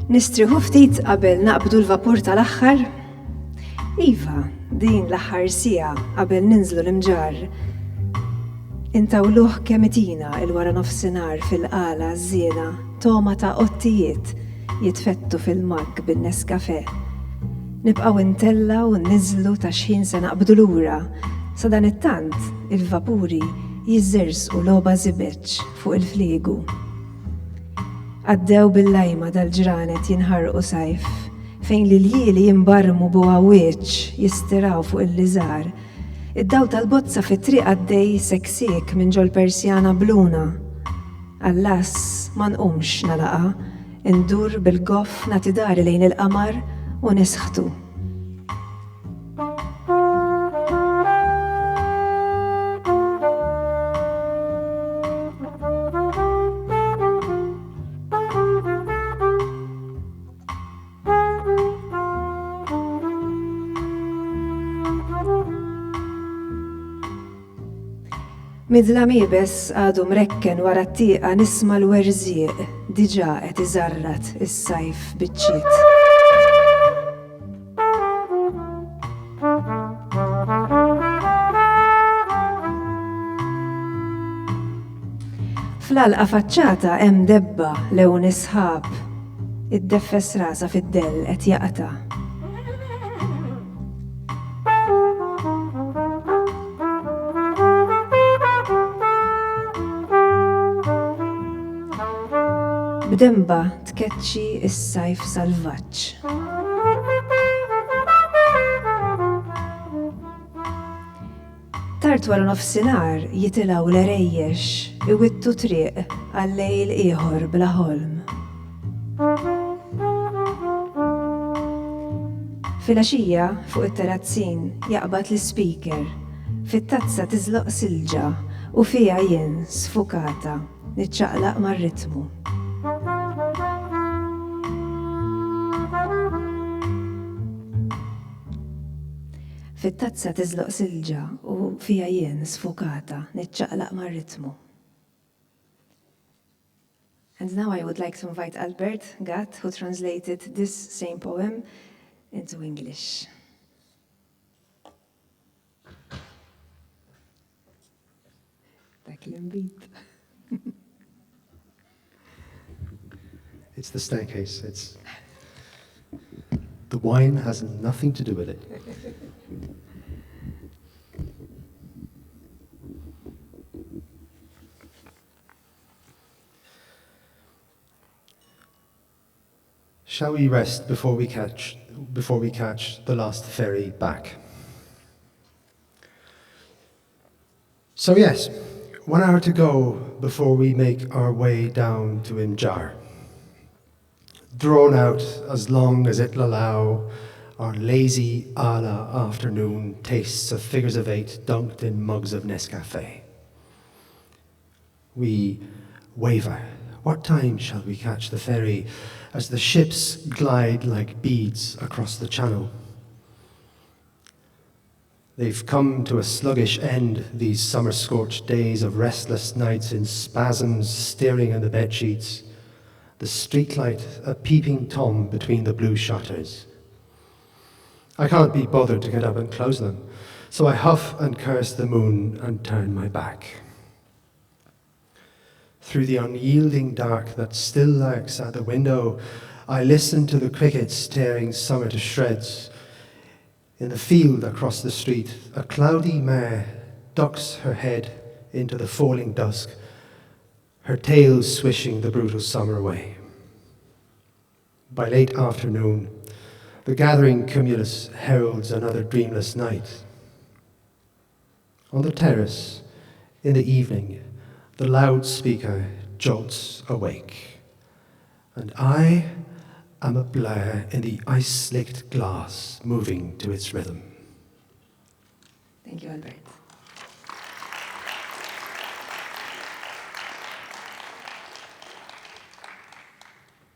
Nistriħu ftit qabel naqbdu l-vapur tal-aħħar? Iva, din l-aħħar sija qabel ninżlu l-imġar. Intawluh kemitina il-wara nofsinhar fil-qala żiena toma ta' qottijiet jitfettu fil-mag bin-Nescafè. Nibqgħu intella u nniżlu ta' x'ħin se naqbdu lura. Sa dan it-tant il-vapuri jiżżersqu logħba żibeġġ fuq il-fliegu. Għaddew bil-lajma dal-ġranet jinħarqu sajf, fejn l-jili jimbarmu buħawieċ jistiraw fuq il-liżar. Id-daw tal-bozza fit-triq għaddej seksik minn ġol persjana bluna. Allas ma nqumx nalaqa, indur bil-goff natidari lejn il-qamar u nisħtu. Midla mibes għadu mrekken wara t-tieqa nisma l-werżieq diġà qed iżarrat is-sajf biċċiet. Fl-alqa faċċata hemm debba lewn isħab. Iddeffes rasa fid-dell qed jaqta'. B'demba tkeċċi is-sajf salvaġġ. Tard wara nofsinhar jitilgħu l-erejjex iwittu triq għal-lejl ieħor bla ħolm. Filgħaxija fuq it-terazzin jaqbad l-ispeaker, fit-tazza tiżloq silġa u fiha jien sfukata niċċaqlaq mar-ritmu. Fit-tazza tiżloq silġa u fiha jien sfukata niċċaqlaq mar-ritmu. And now I would like to invite Albert Gatt, who translated this same poem into English. Dak l-inbit. It's the staircase. The wine has nothing to do with it. Shall we rest before we catch the last ferry back? So yes, 1 hour to go before we make our way down to Imjar. Drawn out as long as it'll allow, our lazy ala afternoon tastes of figures of 8 dunked in mugs of Nescafé. We waver. What time shall we catch the ferry as the ships glide like beads across the channel? They've come to a sluggish end, these summer-scorched days of restless nights in spasms steering in the bedsheets, the streetlight a peeping Tom between the blue shutters. I can't be bothered to get up and close them, so I huff and curse the moon and turn my back. Through the unyielding dark that still lurks at the window, I listen to the crickets tearing summer to shreds. In the field across the street, a cloudy mare ducks her head into the falling dusk, her tail swishing the brutal summer away. By late afternoon, the gathering cumulus heralds another dreamless night. On the terrace, in the evening, the loudspeaker jolts awake, and I am a blur in the ice-slicked glass moving to its rhythm. Thank you, Albert.